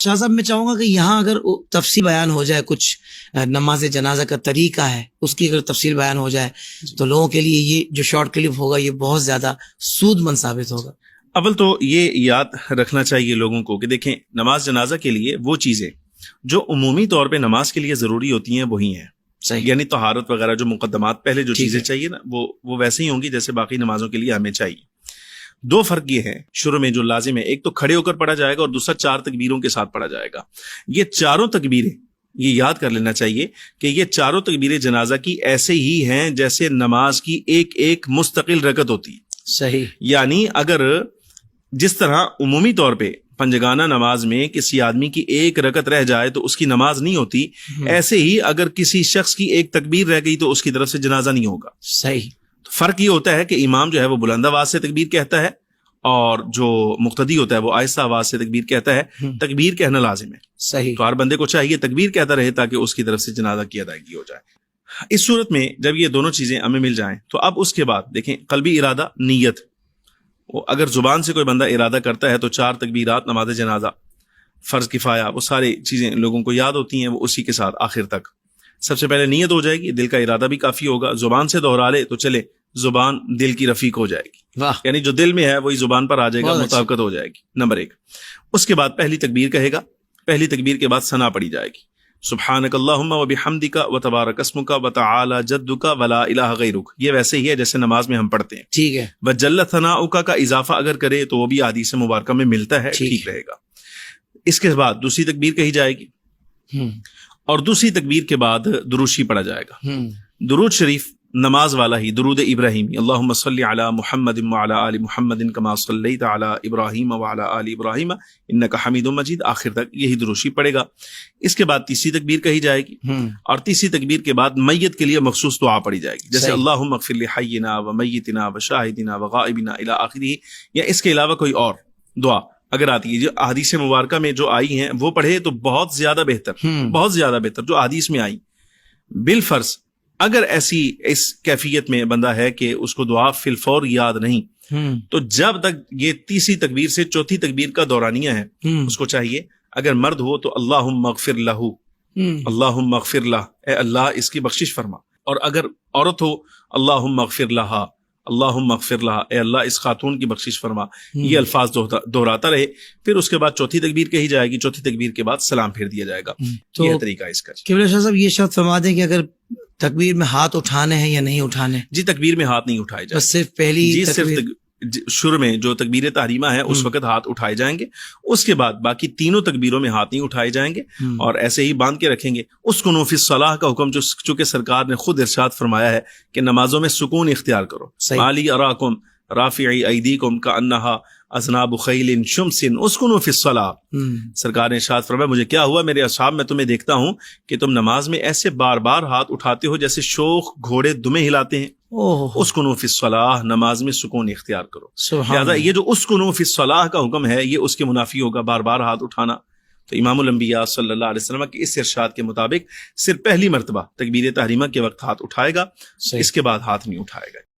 شاہ صاحب میں چاہوں گا کہ یہاں اگر تفصیل بیان ہو جائے، کچھ نماز جنازہ کا طریقہ ہے اس کی اگر تفصیل بیان ہو جائے تو لوگوں کے لیے یہ جو شارٹ کلپ ہوگا یہ بہت زیادہ سود مند ثابت ہوگا۔ اول تو یہ یاد رکھنا چاہیے لوگوں کو کہ دیکھیں، نماز جنازہ کے لیے وہ چیزیں جو عمومی طور پہ نماز کے لیے ضروری ہوتی ہیں وہی ہیں، صحیح، یعنی طہارت وغیرہ جو مقدمات پہلے جو ٹھیک چیزیں ہے۔ چاہیے نا وہ ویسے ہی ہوں گی جیسے باقی نمازوں کے لیے ہمیں چاہیے۔ دو فرق یہ ہے شروع میں جو لازم ہے، ایک تو کھڑے ہو کر پڑھا جائے گا اور دوسرا 4 تکبیروں کے ساتھ پڑھا جائے گا۔ یہ چاروں تکبیریں یہ یاد کر لینا چاہیے کہ یہ چاروں تکبیریں جنازہ کی ایسے ہی ہیں جیسے نماز کی ایک ایک مستقل رکعت ہوتی ہے۔ صحیح، یعنی اگر جس طرح عمومی طور پہ پنجگانہ نماز میں کسی آدمی کی ایک رکعت رہ جائے تو اس کی نماز نہیں ہوتی، ایسے ہی اگر کسی شخص کی ایک تکبیر رہ گئی تو اس کی طرف سے جنازہ نہیں ہوگا۔ صحیح، تو فرق یہ ہوتا ہے کہ امام جو ہے وہ بلند آواز سے تکبیر کہتا ہے اور جو مقتدی ہوتا ہے وہ آہستہ آواز سے تکبیر کہتا ہے۔ تکبیر کہنا لازم ہے، صحیح، تو ہر بندے کو چاہیے تکبیر کہتا رہے تاکہ اس کی طرف سے جنازہ کی ادائیگی ہو جائے۔ اس صورت میں جب یہ دونوں چیزیں ہمیں مل جائیں تو اب اس کے بعد دیکھیں قلبی ارادہ، نیت، اگر زبان سے کوئی بندہ ارادہ کرتا ہے تو 4 تکبیرات نماز جنازہ، فرض کفایہ، وہ ساری چیزیں لوگوں کو یاد ہوتی ہیں، وہ اسی کے ساتھ آخر تک سب سے پہلے نیت ہو جائے گی، دل کا ارادہ بھی کافی ہوگا، زبان سے دہرا لے تو چلے زبان دل کی رفیق ہو جائے گی، واہ، یعنی جو دل میں ہے وہی زبان پر آ جائے گا، بہت اچھا۔ مطابقت ہو جائے گی، نمبر 1۔ اس کے بعد پہلی تکبیر کہے گا، پہلی تکبیر کے بعد ثنا پڑھی جائے گی، سبحانک اللہم و بحمدک و تبارک اسمک و تعالی جدک ولا الہ غیرک، یہ ویسے ہی ہے جیسے نماز میں ہم پڑھتے ہیں۔ ٹھیک ہے، وجل ثناؤک کا اضافہ اگر کرے تو وہ بھی حدیث مبارکہ میں ملتا ہے، ٹھیک ٹھیک رہے گا۔ اس کے بعد دوسری تکبیر کہی جائے گی ہم، اور دوسری تکبیر کے بعد درود پڑھا جائے گا۔ ہم، درود شریف نماز والا ہی، درود ابراہیمی، اللہم صلی علی محمد وعلی آل محمد کما صلیت علی ابراہیم وعلی آل ابراہیم انک حمید مجید، آخر تک یہی درود شریف پڑھے گا۔ اس کے بعد تیسری تکبیر کہی جائے گی ہم، اور تیسری تکبیر کے بعد میت کے لیے مخصوص دعا پڑھی جائے گی، جیسے صحیح، اللہم اغفر لحینا و میتنا و شاہدنا و غائبنا الی آخرہ، یا اس کے علاوہ کوئی اور دعا اگر آتی ہے جو احادیث مبارکہ میں جو آئی ہیں وہ پڑھے تو بہت زیادہ بہتر، ہم، بہت زیادہ بہتر جو احادیث میں آئی۔ بالفرض اگر ایسی اس کیفیت میں بندہ ہے کہ اس کو دعا فی الفور یاد نہیں، ہم، تو جب تک یہ تیسری تکبیر سے چوتھی تکبیر کا دورانیہ ہے ہم، اس کو چاہیے، اگر مرد ہو تو اللہم اغفر لہ، ہم، اللہم اغفر لہ، اے اللہ اس کی بخشش فرما، اور اگر عورت ہو اللہم اغفر لہا، اللہم اغفر لہا، اے اللہ اس خاتون کی بخشش فرما، یہ الفاظ دہراتا رہے۔ پھر اس کے بعد چوتھی تکبیر کہی جائے گی، چوتھی تکبیر کے بعد سلام پھیر دیا جائے گا۔ تو یہ طریقہ اس کا۔ قبلہ شاہ صاحب یہ شرط فرما دیں کہ اگر تکبیر میں ہاتھ اٹھانے ہیں یا نہیں اٹھانے؟ جی تکبیر میں ہاتھ نہیں اٹھائے جائیں، بس صرف پہلی جی صرف تکبیر؟ شروع میں جو تکبیر تحریمہ ہے اس وقت ہاتھ اٹھائے جائیں گے، اس کے بعد باقی تینوں تکبیروں میں ہاتھ نہیں اٹھائے جائیں گے اور ایسے ہی باندھ کے رکھیں گے۔ اسکنوا فی الصلاۃ کا حکم جو چونکہ سرکار نے خود ارشاد فرمایا ہے کہ نمازوں میں سکون اختیار کرو، صحیح، مالی اراکم رافعی ایدیکم کانہا اذناب خیل شمس اسکنوا فی الصلاۃ، ہم، سرکار نے ارشاد فرمایا مجھے کیا ہوا میرے اصحاب، میں تمہیں دیکھتا ہوں کہ تم نماز میں ایسے بار بار ہاتھ اٹھاتے ہو جیسے شوخ گھوڑے دمیں ہلاتے ہیں۔ اوہ، اسکنوا فی الصلاۃ، نماز میں سکون اختیار کرو۔ سبحان لہٰذا اللہ، یہ جو اسکنوا فی الصلاۃ کا حکم ہے یہ اس کے منافی ہوگا بار بار ہاتھ اٹھانا۔ تو امام الانبیاء صلی اللہ علیہ وسلم کے اس ارشاد کے مطابق صرف پہلی مرتبہ تکبیر تحریمہ کے وقت ہاتھ اٹھائے گا، صحیح۔ اس کے بعد ہاتھ نہیں اٹھائے گا۔